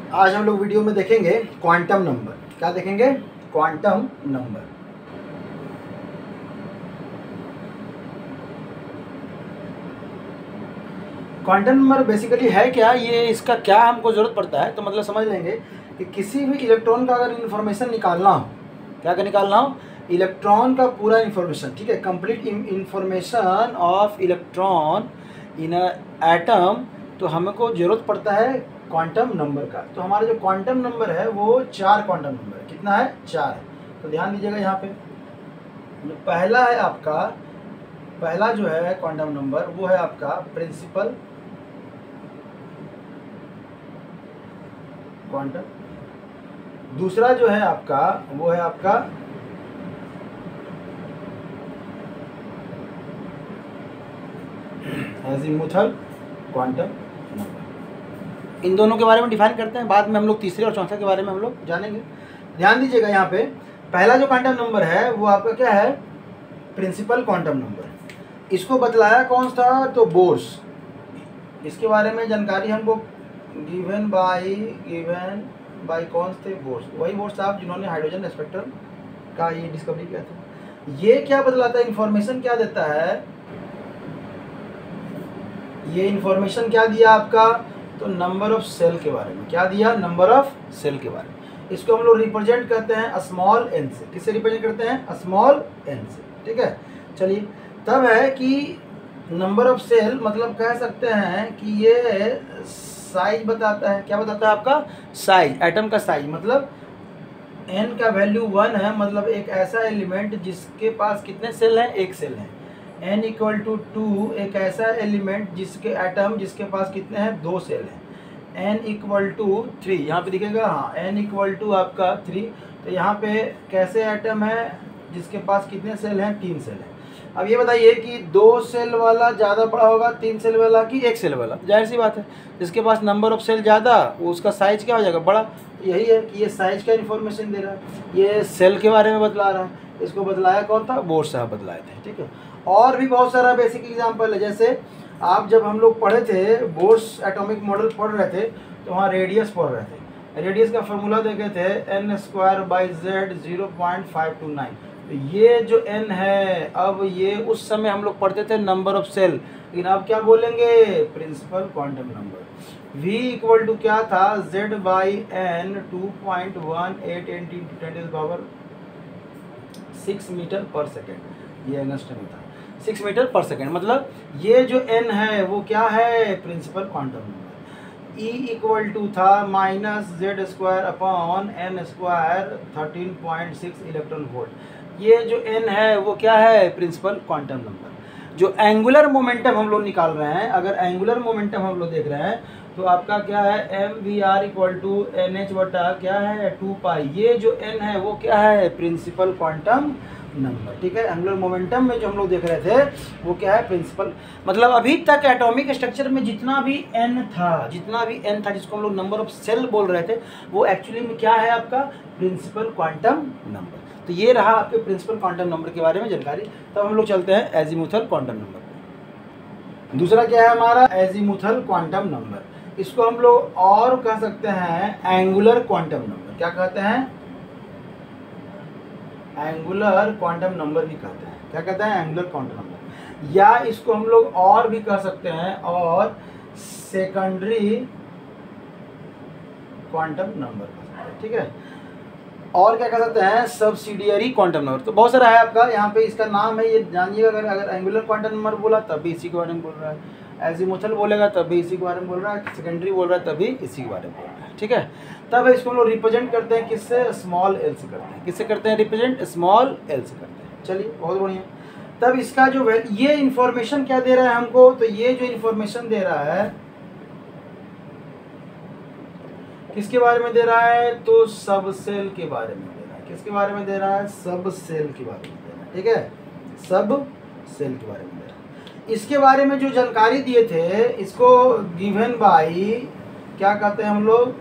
आज हम लोग वीडियो में देखेंगे क्वांटम नंबर। क्या देखेंगे? Quantum number. Quantum number basically है क्या, ये इसका क्या हमको ज़रूरत पड़ता है, तो मतलब समझ लेंगे कि किसी भी इलेक्ट्रॉन का अगर इन्फॉर्मेशन निकालना हो, क्या क्या निकालना हो, इलेक्ट्रॉन का पूरा इन्फॉर्मेशन, ठीक है, complete information of electron in a atom, तो हमको ज़रूरत पड़ता है क्वांटम नंबर का। तो हमारा जो क्वांटम नंबर है वो 4 क्वांटम नंबर है। कितना है? 4 है। तो ध्यान दीजिएगा यहाँ पे जो पहला है आपका, पहला जो है क्वांटम नंबर वो है आपका प्रिंसिपल क्वांटम। दूसरा जो है आपका वो है आपका एजीमुथल क्वांटम नंबर। इन दोनों के बारे में डिफाइन करते हैं, बाद में हम लोग तीसरे और चौथे के बारे में हम लोग जानेंगे। ध्यान दीजिएगा यहाँ पे पहला जो क्वांटम नंबर है वो आपका क्या है? Principal quantum number. इसको बतलाया कौन था? तो बोर्स। इसके बारे में जानकारी हमको गिवन बाय कौन थे? बोर्स। वही बोर्स साहब जिन्होंने हाइड्रोजन स्पेक्ट्रम का ये डिस्कवरी किया था। ये क्या बतलाता है? इंफॉर्मेशन क्या देता है? ये इंफॉर्मेशन क्या दिया आपका? तो नंबर ऑफ सेल के बारे में। क्या दिया? नंबर ऑफ सेल के बारे में। इसको हम लोग रिप्रेजेंट करते हैं स्मॉल एन से। किससे रिप्रेजेंट करते हैं? स्मॉल एन से। ठीक है, चलिए। तब है कि नंबर ऑफ सेल मतलब कह सकते हैं कि ये साइज बताता है। क्या बताता है आपका? साइज, एटम का साइज। मतलब एन का वैल्यू 1 है, मतलब एक ऐसा एलिमेंट जिसके पास कितने सेल हैं? एक सेल है। n इक्वल टू 2 एक ऐसा एलिमेंट जिसके एटम जिसके पास कितने हैं? 2 सेल हैं। n इक्वल टू 3 यहाँ पे दिखेगा, हाँ, n इक्वल टू आपका 3। तो यहाँ पे कैसे एटम है जिसके पास कितने सेल हैं? 3 सेल हैं। अब ये बताइए कि 2 सेल वाला ज़्यादा बड़ा होगा 3 सेल वाला कि 1 सेल वाला? जाहिर सी बात है, जिसके पास नंबर ऑफ सेल ज़्यादा वो उसका साइज क्या हो जाएगा? बड़ा। यही है कि ये साइज का इन्फॉर्मेशन दे रहा है, ये सेल के बारे में बतला रहा है। इसको बतलाया कौन था? बोर्स साहब बतलाए थे। ठीक है, और भी बहुत सारा बेसिक एग्जाम्पल है। जैसे आप जब हम लोग पढ़े थे बोर्स एटॉमिक मॉडल पढ़ रहे थे तो वहाँ रेडियस पढ़ रहे थे। रेडियस का फॉर्मूला देखे थे n²/z 0.529। तो ये जो n है, अब ये उस समय हम लोग पढ़ते थे नंबर ऑफ सेल, लेकिन अब क्या बोलेंगे? Principal quantum number. v equal to क्या था? z/n 2.18 × 10⁻6 मीटर पर सेकेंड। ये एंगस्ट्रॉम था, 6 मीटर पर सेकेंड। मतलब ये जो n है वो क्या है? Principal quantum number. E equal to था -z²/n² 13.6 इलेक्ट्रॉन वोल्ट। ये जो n है वो क्या है? Principal quantum number. जो एंगुलर मोमेंटम हम लोग निकाल रहे हैं, अगर एंगुलर मोमेंटम हम लोग देख रहे हैं तो आपका क्या है? mvr इक्वल टू nh बटा क्या है? 2π। ये जो n है वो क्या है? Principal quantum number. ठीक है, एंगुलर मोमेंटम में जो हम लोग देख रहे थे वो क्या है? प्रिंसिपल। मतलब अभी तक एटॉमिक स्ट्रक्चर में जितना भी n था, जिसको हम लोग नंबर ऑफ सेल बोल रहे थे, वो एक्चुअली में क्या है? आपका प्रिंसिपल क्वांटम नंबर। तो ये रहा आपके प्रिंसिपल क्वांटम नंबर के बारे में जानकारी। तब हम लोग चलते हैं एजीमुथल क्वांटम नंबर। दूसरा क्या है हमारा? Azimuthal quantum number. इसको हम लोग और कह सकते हैं एंगुलर क्वांटम नंबर। क्या कहते हैं? एंगुलर क्वांटम नंबर भी कहते हैं। क्या कहते हैं? Angular quantum number. या इसको हम लोग और भी कह सकते हैं, और सेकेंडरी क्वांटम नंबर। ठीक है, और क्या कह सकते हैं? Subsidiary quantum number. तो बहुत सारा है आपका यहाँ पे, इसका नाम है, ये जानिएगा। अगर एंगुलर क्वांटम नंबर बोला तब भी इसी के बारे में बोल रहा है, एजीमुथल बोलेगा तब भी इसी के बारे में बोल रहा है, सेकेंडरी बोल रहा है तब भी इसी के बारे में बोल रहा है। ठीक है, तब इसको हम लोग रिप्रेजेंट करते हैं किससे? स्मॉल एल से करते हैं। किससे करते हैं रिप्रेजेंट? स्मॉल एल से करते हैं। चलिए, बहुत बढ़िया। तब इसका जो ये इन्फॉर्मेशन क्या दे रहा है हमको? तो ये जो इन्फॉर्मेशन दे रहा है किसके बारे में दे रहा है? तो सब सेल के बारे में दे रहा है। किसके बारे में दे रहा है? सब सेल के बारे में दे रहा है। ठीक है, सब सेल के बारे में दे रहा है। इसके बारे में जो जानकारी दिए थे इसको गिवन बाय क्या कहते हैं हम लोग?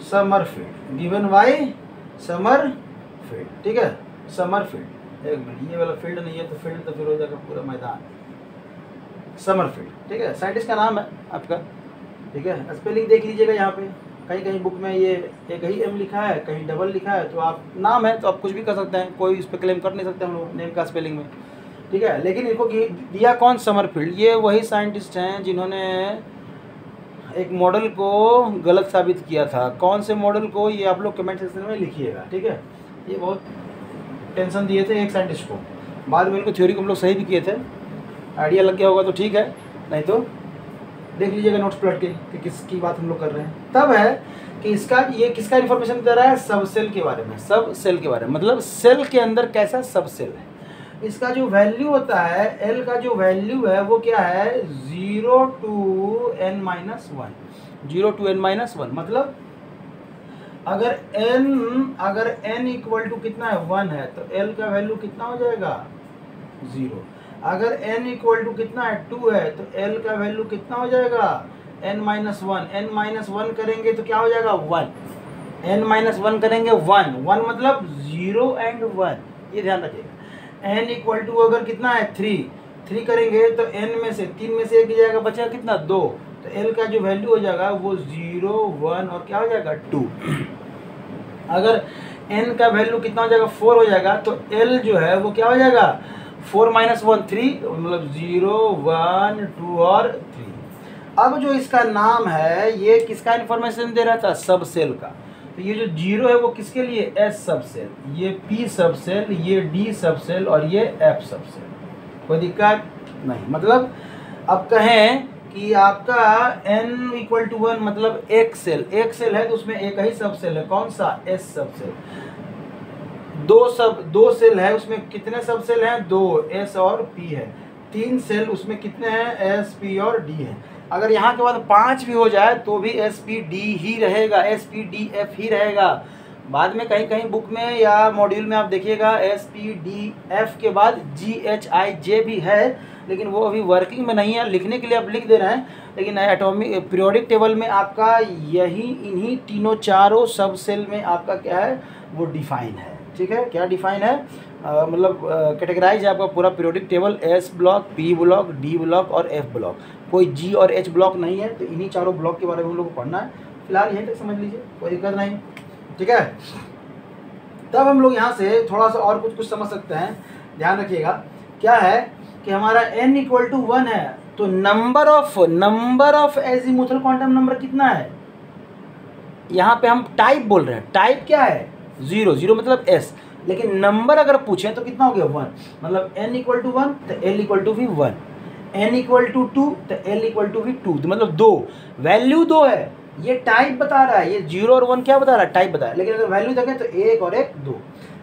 समरफील्ड। Given by Sommerfeld. ठीक है, समरफील्ड। एक मिनट, ये वाला फील्ड नहीं है तो फील्ड तो फिर हो जाएगा पूरा मैदान। समरफील्ड। ठीक है, साइंटिस्ट का नाम है आपका। ठीक है, स्पेलिंग देख लीजिएगा यहाँ पे, कहीं कहीं बुक में ये एक ही एम लिखा है, कहीं डबल लिखा है, तो आप नाम है तो आप कुछ भी कर सकते हैं, कोई इस पर क्लेम कर नहीं सकते हम लोग नेम का स्पेलिंग में, ठीक है। लेकिन इनको दिया कौन, समरफील्ड। ये वही साइंटिस्ट हैं जिन्होंने एक मॉडल को गलत साबित किया था। कौन से मॉडल को, ये आप लोग कमेंट सेक्शन में लिखिएगा, ठीक है। ये बहुत टेंशन दिए थे एक साइंटिस्ट को, बाद में इनको थ्योरी को हम लोग सही भी किए थे। आइडिया लग गया होगा तो ठीक है, नहीं तो देख लीजिएगा नोट्स पलट के कि किसकी बात हम लोग कर रहे हैं। तब है कि इसका, ये किसका इन्फॉर्मेशन दे रहा है, सब सेल के बारे में। सब सेल के बारे में मतलब सेल के अंदर कैसा सब सेल है। इसका जो वैल्यू होता है, एल का जो वैल्यू है वो क्या है, 0 to n-1, 0 to n-1। मतलब अगर n इक्वल टू कितना है, 1 है, तो l का वैल्यू कितना हो जाएगा, 0। अगर n इक्वल टू कितना है, 2 है, तो l का वैल्यू कितना हो जाएगा, n-1। n-1 करेंगे तो क्या हो जाएगा, 1। n-1 करेंगे 1 मतलब 0 and 1, ये ध्यान रखिएगा। n इक्वल टू अगर कितना है, 3 करेंगे तो n में से 3 में से एक जाएगा, बचेगा कितना, 2। तो l का जो वैल्यू हो जाएगा वो 0, 1 और क्या हो जाएगा, 2। अगर n का वैल्यू कितना हो जाएगा, 4 हो जाएगा, तो l जो है वो क्या हो जाएगा, 4 - 1 3, मतलब 0, 1, 2 और 3। अब जो इसका नाम है, ये किसका इन्फॉर्मेशन दे रहा था, सब सेल का। तो ये जो 0 है वो किसके लिए, S सब सेल, ये P सब सेल, ये D सब सेल और ये F सब सेल। कोई दिक्कत नहीं। मतलब अब कहें कि आपका n इक्वल टू 1 मतलब एक सेल है तो उसमें एक ही सब सेल है, कौन सा, S सब सेल। दो सेल है, उसमें कितने सब सेल हैं, 2, S और P है। 3 सेल, उसमें कितने हैं, S, P और D है। अगर यहाँ के बाद 5 भी हो जाए तो भी SPD ही रहेगा, SPDF ही रहेगा। बाद में कहीं कहीं बुक में या मॉड्यूल में आप देखिएगा SPDF के बाद GHIJ भी है, लेकिन वो अभी वर्किंग में नहीं है, लिखने के लिए आप लिख दे रहे हैं, लेकिन एटॉमिक पीरियोडिक टेबल में आपका यही इन्हीं तीनों चारों सब सेल में आपका क्या है, वो डिफाइन है, ठीक है। क्या डिफाइन है, मतलब कैटेगराइज है आपका पूरा periodic table, S block, P block, D block और F ब्लॉक। कोई G और H ब्लॉक नहीं है, तो इन्हीं चारों ब्लॉक के बारे में हम लोग को पढ़ना है। फिलहाल यहीं तक समझ लीजिए, कोई दिक्कत नहीं, ठीक है। तब हम लोग यहाँ से थोड़ा सा और कुछ समझ सकते हैं, ध्यान रखिएगा। क्या है कि हमारा n इक्वल टू 1 है, तो number of azimuthal quantum number कितना है, यहाँ पे हम टाइप बोल रहे हैं, टाइप क्या है, 0 मतलब S, लेकिन नंबर अगर पूछें तो कितना हो गया, 1। मतलब n इक्वल टू 1 तो l इक्वल टू भी 1, n इक्वल टू 2 तो l इक्वल टू भी 2, तो मतलब 2, वैल्यू 2 है, ये टाइप बता रहा है, ये 0 और 1 क्या बता रहा है, टाइप बता रहा है। लेकिन अगर वैल्यू देखें तो 1 और 1 2।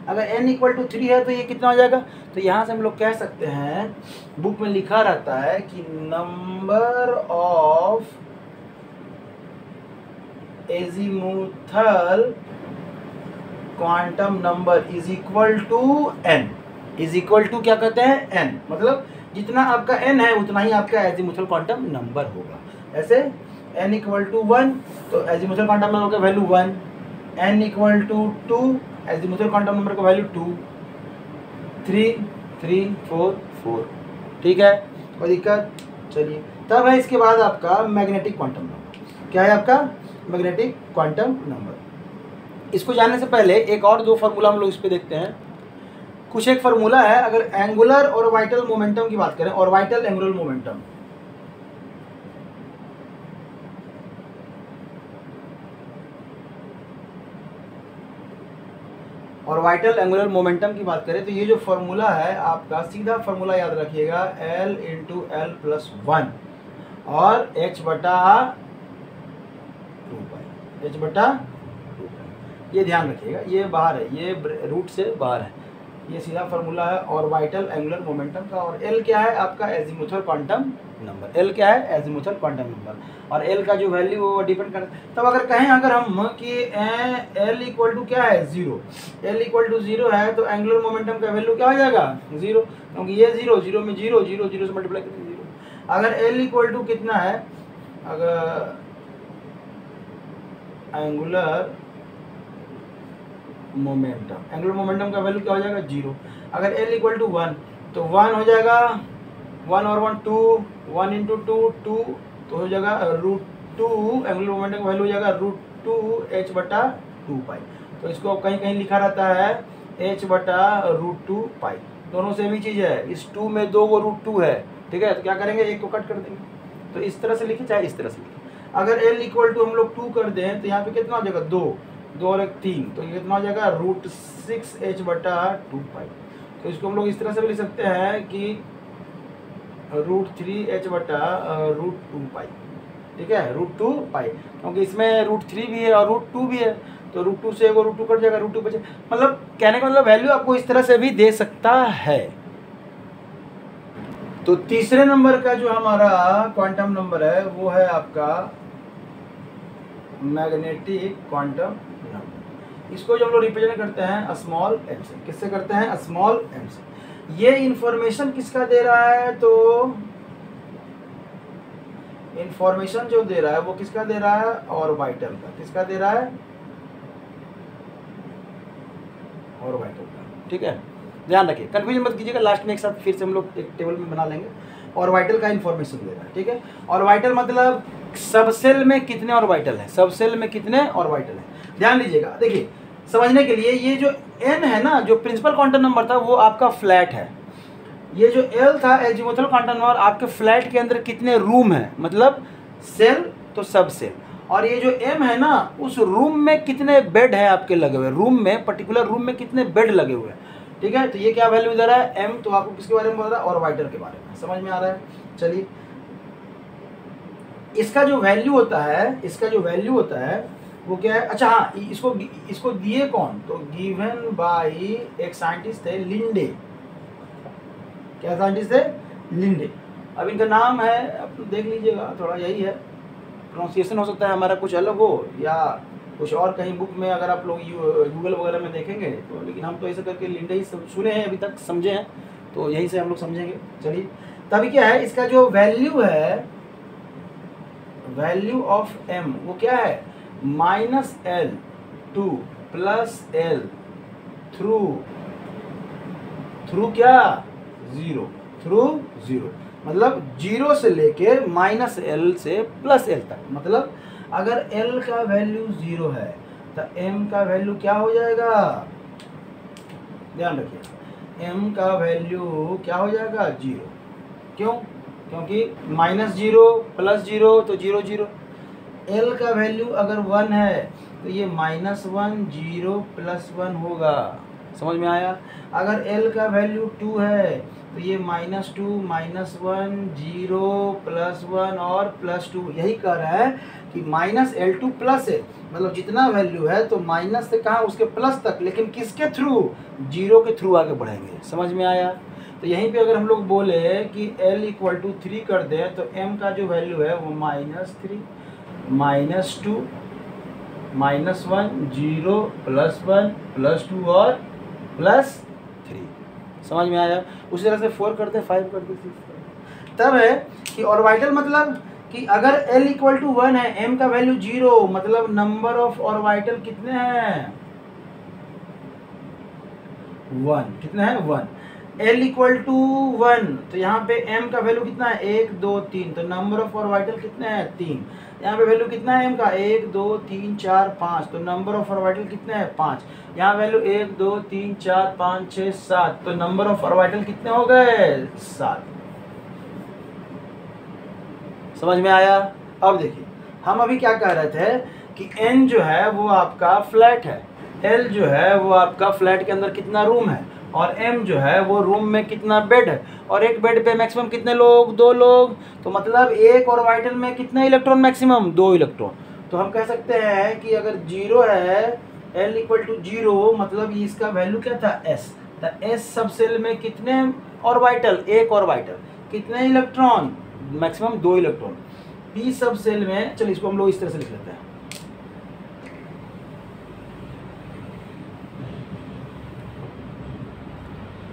अगर n इक्वल टू 3 है तो ये कितना हो जाएगा, तो यहाँ से हम लोग कह सकते हैं, बुक में लिखा रहता है कि number of azimuthal quantum number is equal to n, is equal to क्या कहते हैं, n, मतलब जितना आपका n है उतना ही आपका एजीमुथल क्वांटम नंबर होगा। ऐसे n इक्वल टू 1 तो एजीमुथल क्वांटम नंबर का value 1, n equal to 2 azimuthal quantum number का वैल्यू 2, 3, 3, 4, 4, ठीक है, कोई दिक्कत। चलिए, तब है इसके बाद आपका मैग्नेटिक क्वांटम नंबर। क्या है आपका, मैग्नेटिक क्वांटम नंबर। इसको जानने से पहले एक और 2 फार्मूला हम लोग इस पे देखते हैं। कुछ एक फार्मूला है, अगर एंगुलर और ऑर्बिटल मोमेंटम की बात करें, orbital angular momentum, orbital angular momentum की बात करें तो ये जो फार्मूला है आपका, सीधा फार्मूला याद रखिएगा, L × L + 1 और h/2π, ये ध्यान रखिएगा, ये बाहर है, ये रूट से बाहर है, ये सीधा फार्मूला है ऑर्बिटल एंगुलर मोमेंटम का। और L क्या है आपका, एजीमुथल क्वांटम नंबर, L क्या है, एजीमुथल क्वांटम नंबर, और L का जो वैल्यू वो डिपेंड कर। तब अगर कहें अगर हम कि L इक्वल टू क्या है, 0, L इक्वल टू 0 है तो एंगुलर मोमेंटम का वैल्यू क्या हो जाएगा, 0, क्योंकि ये 0 में 0 से मल्टीप्लाई करके 0। अगर L इक्वल टू कितना है, अगर एंगुलर मोमेंटम का वैल्यू क्या हो जाएगा, 0। अगर L इक्वल टू 1 तो 1 हो जाएगा, 1 और 1 2, 1 × 2 2, तो हो जाएगा 2 एंगुलर मोमेंटम का वैल्यू हो जाएगा √2h/2 पाई। तो इसको कहीं कहीं लिखा रहता है h/√2 पाई। दोनों सेम ही चीज़ है, इस 2 में 2 को √2 है, ठीक है। तो क्या करेंगे, एक को कट कर देंगे। तो इस तरह से लिखे चाहे इस तरह से लिखे। अगर l इक्वल टू हम लोग 2 कर दें तो यहाँ पे कितना हो जाएगा, 2 और 1 3, तो ये कितना हो जाएगा √6h/2 पाई। तो इसको हम लोग इस तरह से भी लिख सकते हैं कि √3h/√2 पाई, ठीक है, √2 पाई, क्योंकि इसमें √3 भी है और √2 भी है। तो √2 से एगो √2 कट जाएगा, √2 बचे। मतलब कहने का मतलब वैल्यू आपको इस तरह से भी दे सकता है। तो तीसरे नंबर का जो हमारा क्वांटम नंबर है वो है आपका मैग्नेटिक क्वांटम नंबर। इसको जो हम लोग रिप्रेजेंट करते हैं स्मॉल m से। किससे करते हैं, स्मॉल m से। ये इंफॉर्मेशन किसका दे रहा है, तो इंफॉर्मेशन जो दे रहा है वो किसका दे रहा है, ऑर्बिटल का। किसका दे रहा है, ऑर्बिटल का, ठीक है। ध्यान रखिए, कंफ्यूजन मत कीजिएगा, लास्ट में एक साथ फिर से हम लोग एक टेबल में बना लेंगे। ऑर्बिटल का इंफॉर्मेशन दे रहा है, ठीक है। ऑर्बिटल मतलब सब सेल में कितने ऑर्बिटल है, सब सेल में कितने ऑर्बिटल है। ध्यान दीजिएगा, देखिए समझने के लिए ये जो n है ना, जो प्रिंसिपल क्वांटम नंबर था वो आपका फ्लैट है। ये जो l था एजीमुथल क्वांटम नंबर, आपके फ्लैट के अंदर कितने रूम है, मतलब सेल तो सब सेल। और ये जो m है ना, उस रूम में कितने बेड है आपके लगे हुए, रूम में पर्टिकुलर रूम में कितने बेड लगे हुए हैं, ठीक है। तो ये क्या वैल्यू दे रहा है, m। तो आपको किसके बारे में बोल रहा है, ऑर्बिटल के बारे में। समझ में आ रहा है। चलिए, इसका जो वैल्यू होता है, इसका जो वैल्यू होता है वो क्या है, अच्छा हाँ, इसको दिए कौन, तो गिवन बाय एक साइंटिस्ट थे, लिंडे। क्या साइंटिस्ट थे, लिंडे। अब इनका नाम है, आप देख लीजिएगा, थोड़ा यही है, प्रोनाउंसिएशन हो सकता है हमारा कुछ अलग हो या कुछ और कहीं बुक में अगर आप लोग गूगल वगैरह में देखेंगे तो, लेकिन हम तो ऐसे करके लिंडे ही सुने हैं, अभी तक समझे हैं, तो यहीं से हम लोग समझेंगे। चलिए, तभी क्या है, इसका जो वैल्यू है, वैल्यू ऑफ m वो क्या है, -L2 + L थ्रू क्या, 0, थ्रू 0। मतलब 0 से लेके -L से +L तक। मतलब अगर L का वैल्यू 0 है तो m का वैल्यू क्या हो जाएगा, ध्यान रखिए, m का वैल्यू क्या हो जाएगा, 0। क्यों, क्योंकि -0 + 0 तो 0 0। L का वैल्यू अगर 1 है तो ये -1 0 + 1 होगा। समझ में आया। अगर L का वैल्यू 2 है तो ये -2 -1 0 + 1 और +2। यही कह रहा है कि -L2 + है, मतलब जितना वैल्यू है तो माइनस से कहाँ, उसके प्लस तक, लेकिन किसके थ्रू, 0 के थ्रू आगे बढ़ेंगे। समझ में आया। तो यहीं पे अगर हम लोग बोले कि L = 3 कर दें तो m का जो वैल्यू है वो -3 -2 -1 0 +1 +2 और +3। समझ में आया। उसी तरह से 4 कर दे, 5 कर दे, 6 कर दे। तब है कि ऑर्बिटल मतलब कि अगर L = 1 है, m का वैल्यू 0, मतलब नंबर ऑफ ऑर्बिटल कितने हैं, 1। कितने हैं, 1। L = 1 तो यहाँ पे m का वैल्यू कितना है, 1 2 3, तो नंबर ऑफ ऑर्बिटल कितने हैं, 3। यहाँ पे वैल्यू कितना है m का, 1 2 3 4 5, तो नंबर ऑफ ऑर्बिटल कितने हैं, 5। यहाँ वैल्यू 1 2 3 4 5 6 7, तो नंबर ऑफ ऑर्बिटल कितने हो गए, 7। समझ में आया। अब देखिए, हम अभी क्या कह रहे थे कि n जो है वो आपका फ्लैट है, L जो है वो आपका फ्लैट के अंदर कितना रूम है, और m जो है वो रूम में कितना बेड है, और एक बेड पे मैक्सिमम कितने लोग, 2 लोग। तो मतलब एक ऑर्बिटल में कितने इलेक्ट्रॉन मैक्सिमम, 2 इलेक्ट्रॉन। तो हम कह सकते हैं कि अगर 0 है, L = 0, मतलब इसका वैल्यू क्या था, s। तो s सब सेल में कितने ऑर्बिटल, एक ऑर्बिटल, कितने इलेक्ट्रॉन, मैक्सिमम 2 इलेक्ट्रॉन। p सब सेल में, चलिए इसको हम लोग इस तरह से लिख लेते हैं,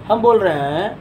हम बोल रहे हैं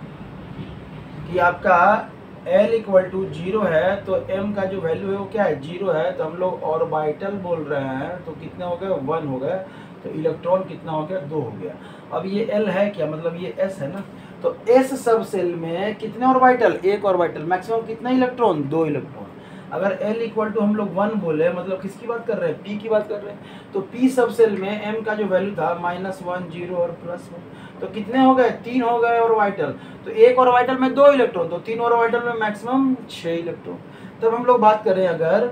कि आपका L = 0 है तो m का जो वैल्यू है वो क्या है, 0 है। तो हम लोग ऑर्बिटल बोल रहे हैं, तो कितने हो गए, 1 हो गए। तो इलेक्ट्रॉन कितना हो गया, 2 हो गया। अब ये L है क्या, मतलब ये S है ना। तो S सब सेल में कितने ऑर्बिटल, एक ऑर्बिटल, मैक्सिमम कितने इलेक्ट्रॉन, 2 इलेक्ट्रॉन। अगर L इक्वल टू हम लोग 1 बोले, मतलब किसकी बात कर रहे हैं, P की बात कर रहे हैं। तो P सब सेल में M का जो वैल्यू था -1 0 और +1, तो कितने हो गए, 3 हो गए ऑर्बिटल। तो एक ऑर्बिटल में 2 इलेक्ट्रॉन, तो 3 ऑर्बिटल में मैक्सिमम 6 इलेक्ट्रॉन। तब हम लोग बात करें अगर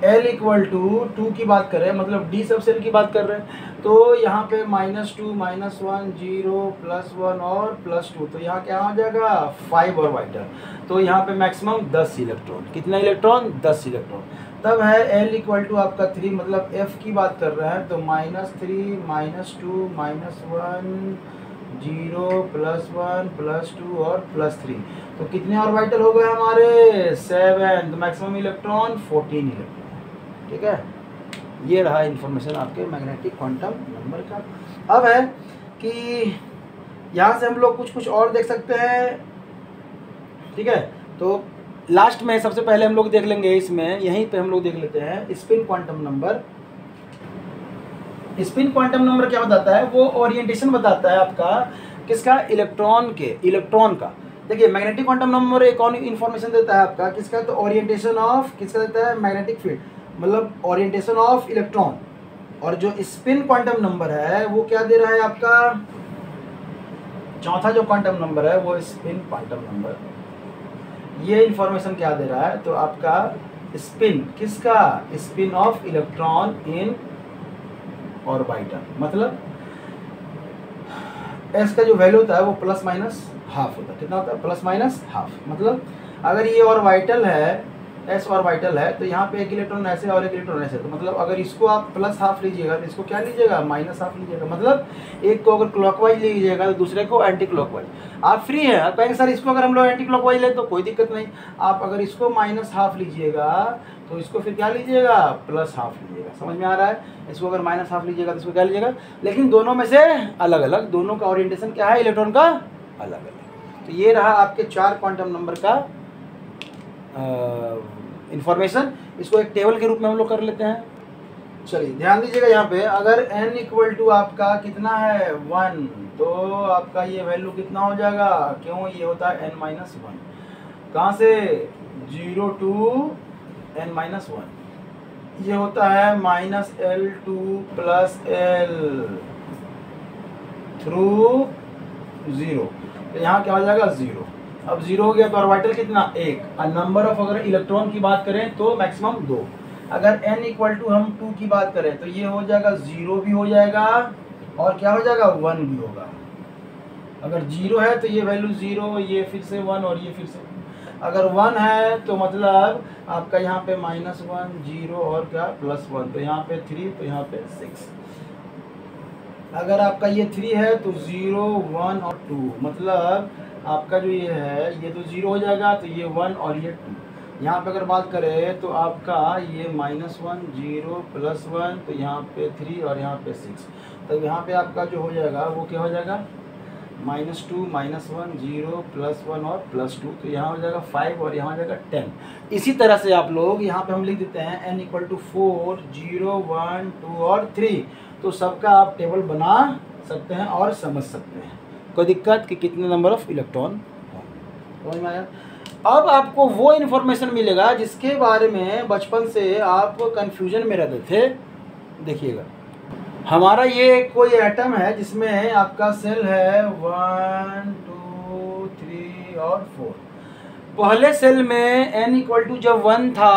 L इक्वल टू 2 की बात करें, मतलब D सब सेल की बात कर रहे हैं, तो यहाँ पे -2 -1 0 +1 और +2, तो यहाँ क्या हो जाएगा 5 ऑर्बिटल। तो यहाँ पे मैक्सिमम 10 इलेक्ट्रॉन, कितना इलेक्ट्रॉन, 10 इलेक्ट्रॉन। तब है L इक्वल टू आपका 3, मतलब F की बात कर रहे हैं, तो -3 -2 -1 0 +1 +2 और +3, तो कितने ऑर्बिटल हो गए हमारे 7, तो मैक्सिमम इलेक्ट्रॉन 14 इलेक्ट्रॉन। ठीक है, ये रहा इन्फॉर्मेशन आपके मैग्नेटिक क्वांटम नंबर का। अब है कि यहाँ से हम लोग कुछ और देख सकते हैं। ठीक है, तो लास्ट में सबसे पहले हम लोग देख लेंगे, इसमें यहीं पे हम लोग देख लेते हैं spin quantum number. Spin quantum number क्या बताता है, वो ओरिएंटेशन बताता है आपका किसका, इलेक्ट्रॉन का। देखिए मैग्नेटिक क्वांटम नंबर एक और इन्फॉर्मेशन देता है आपका किसका, तो ओरिएंटेशन ऑफ किसका देता है, मैग्नेटिक फील्ड, मतलब ओरिएंटेशन ऑफ इलेक्ट्रॉन। और जो स्पिन क्वांटम नंबर है वो क्या दे रहा है आपका, चौथा जो क्वांटम नंबर है वो स्पिन क्वांटम नंबर। ये इन्फॉर्मेशन क्या दे रहा है, तो आपका स्पिन किसका, spin off electron in orbital, मतलब एस का जो वैल्यू होता है वो ±½ होता है। कितना होता है, ±½ मतलब अगर ये ऑर्बिटल है, एस ऑर्बिटल है, तो यहाँ पे एक इलेक्ट्रॉन ऐसे और एक इलेक्ट्रॉन ऐसे, तो मतलब अगर इसको आप +½ लीजिएगा तो इसको क्या लीजिएगा, -½ लीजिएगा। मतलब एक को अगर क्लॉकवाइज लीजिएगा तो दूसरे को एंटी क्लॉकवाइज। आप फ्री हैं, आप कहेंगे सर इसको अगर हम लोग एंटी क्लॉकवाइज लें तो कोई दिक्कत नहीं। आप अगर इसको -½ लीजिएगा तो इसको फिर क्या लीजिएगा, +½ लीजिएगा। समझ में आ रहा है, इसको अगर -½ लीजिएगा तो इसको क्या लीजिएगा, लेकिन दोनों में से अलग अलग, दोनों का ओरिएंटेशन क्या है, इलेक्ट्रॉन का अलग अलग। तो ये रहा आपके 4 क्वांटम नंबर का इंफॉर्मेशन। इसको एक टेबल के रूप में हम लोग कर लेते हैं। चलिए ध्यान दीजिएगा, यहाँ पे अगर n इक्वल टू आपका कितना है 1, तो आपका ये वैल्यू कितना हो जाएगा, क्यों ये होता है n-1, कहाँ से 0 to n-1, ये होता है -L2 + L through 0, तो यहाँ क्या हो जाएगा 0। अब 0 हो गया तो ऑर्बिटल कितना, 1। और नंबर ऑफ अगर इलेक्ट्रॉन की बात करें तो मैक्सिमम 2। अगर n इक्वल टू हम 2 की बात करें तो ये हो जाएगा 0 भी हो जाएगा और क्या हो जाएगा 1 भी होगा। अगर 0 है तो ये वैल्यू 0, ये फिर से 1 और ये फिर से 1। अगर 1 है तो मतलब आपका यहाँ पे -1 0 और क्या +1, तो यहाँ पे 3, तो यहाँ पे 6। अगर आपका ये 3 है तो 0 1 और 2, मतलब आपका जो ये है ये तो 0 हो जाएगा, तो ये 1 और ये 2। यहाँ पे अगर बात करें तो आपका ये -1 0 +1, तो यहाँ पे 3 और यहाँ पे 6। तो यहाँ पे आपका जो हो जाएगा वो क्या हो जाएगा, -2 -1 0 +1 और +2, तो यहाँ हो जाएगा 5 और यहाँ हो जाएगा 10। इसी तरह से आप लोग यहाँ पे हम लिख देते हैं n इक्वल टू 4 0 1 2 और 3, तो सबका आप टेबल बना सकते हैं और समझ सकते हैं, कोई दिक्कत कि कितने नंबर ऑफ इलेक्ट्रॉन समझ में आया। अब आपको वो इन्फॉर्मेशन मिलेगा जिसके बारे में बचपन से आप कंफ्यूजन में रहते थे। देखिएगा हमारा ये कोई एटम है जिसमें आपका सेल है 1 2 3 और 4। पहले सेल में n इक्वल टू जब 1 था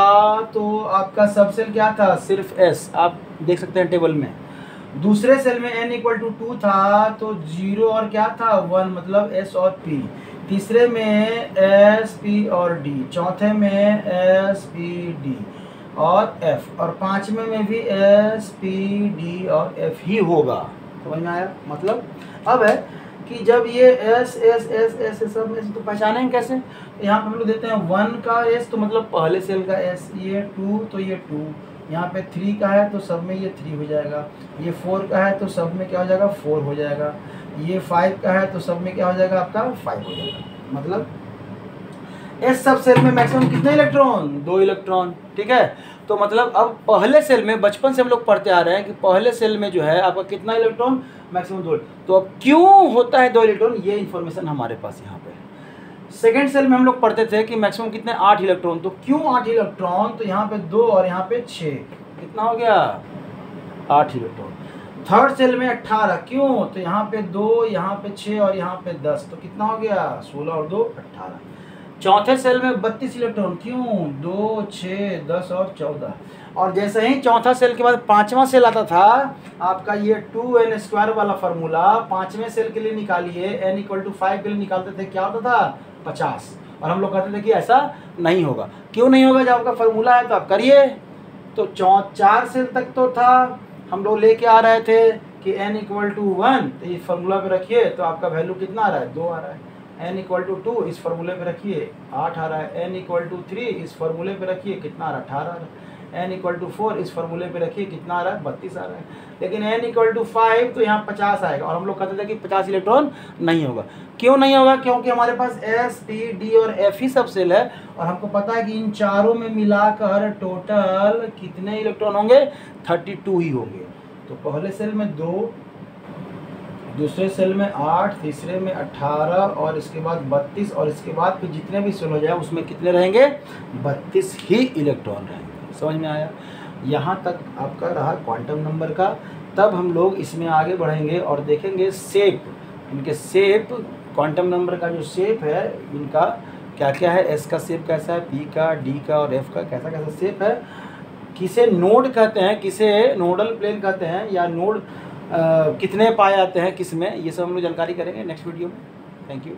तो आपका सब सेल क्या था, सिर्फ s, आप देख सकते हैं टेबल में। दूसरे सेल में n इक्वल टू 2 था तो 0 और क्या था 1, मतलब s और p। तीसरे में s p और d, चौथे में s p d और f, और पांचवें में भी s p d और f ही होगा। समझ में आया, मतलब अब है कि जब ये s s s s सब में तो पहचानेंगे कैसे, यहाँ पे हम लोग देते हैं 1 का s, तो मतलब पहले सेल का s, ये 2 तो ये 2, यहाँ पे 3 का है तो सब में ये 3 हो जाएगा, ये 4 का है तो सब में क्या हो जाएगा 4 हो जाएगा, ये 5 का है तो सब में क्या हो जाएगा आपका 5 हो जाएगा। मतलब एस सब सेल में मैक्सिमम कितने इलेक्ट्रॉन, 2 इलेक्ट्रॉन। ठीक है, तो मतलब अब पहले सेल में बचपन से हम लोग पढ़ते आ रहे हैं कि पहले सेल में जो है आपका कितना इलेक्ट्रॉन, मैक्सिमम 2। तो अब क्यों होता है 2 इलेक्ट्रॉन, ये इन्फॉर्मेशन हमारे पास यहाँ पे। सेकेंड सेल में हम लोग पढ़ते थे कि मैक्सिमम कितने 8 इलेक्ट्रॉन, तो क्यों 8 इलेक्ट्रॉन, तो यहाँ पे 2 और यहाँ पे 6, कितना हो गया 8 इलेक्ट्रॉन। थर्ड सेल में 18, क्यों, तो यहाँ पे 2, यहाँ पे 6 और यहाँ पे 10, तो कितना हो गया 16 और 2 18। चौथे सेल में 32 इलेक्ट्रॉन, क्यों, 2 6 10 और 14। और जैसे ही चौथा सेल के बाद पांचवा सेल आता था, आपका ये 2n² वाला फार्मूला पांचवें सेल के लिए निकालिए, n = 5 के लिए निकालते थे, क्या होता था 50। और हम लोग कहते थे कि ऐसा नहीं होगा। क्यों नहीं होगा, जब आपका फार्मूला है तो आप करिए। तो 4 सेल तक तो था, हम लोग लेके आ रहे थे कि n = 1, तो इस फार्मूला पे रखिए तो आपका वैल्यू कितना आ रहा है 2 आ रहा है। n = 2 इस फार्मूले पे रखिए 8 आ रहा है। n = 3 इस फार्मूले पे रखिए कितना आ रहा है 18 आ रहा है। n = 4 इस फार्मूले पे रखिए कितना आ रहा है 32 आ रहा है। लेकिन n = 5 तो यहाँ 50 आएगा, और हम लोग कहते थे कि 50 इलेक्ट्रॉन नहीं होगा। क्यों नहीं होगा, क्योंकि हमारे पास s, p, d और f ही सब सेल है, और हमको पता है कि इन चारों में मिलाकर टोटल कितने इलेक्ट्रॉन होंगे 32 ही होंगे। तो पहले सेल में 2, दूसरे सेल में 8, तीसरे में 18 और इसके बाद 32, और इसके बाद फिर जितने भी सेल हो जाए उसमें कितने रहेंगे 32 ही इलेक्ट्रॉन रहेंगे। समझ में आया। यहाँ तक आपका रहा क्वांटम नंबर का। तब हम लोग इसमें आगे बढ़ेंगे और देखेंगे शेप, इनके शेप, क्वांटम नंबर का जो शेप है इनका क्या क्या है, एस का शेप कैसा है, पी का, डी का और एफ का कैसा कैसा शेप है, किसे नोड कहते हैं, किसे नोडल प्लेन कहते हैं, या नोड कितने पाए जाते हैं किस में, ये सब हम लोग जानकारी करेंगे नेक्स्ट वीडियो में। Thank you.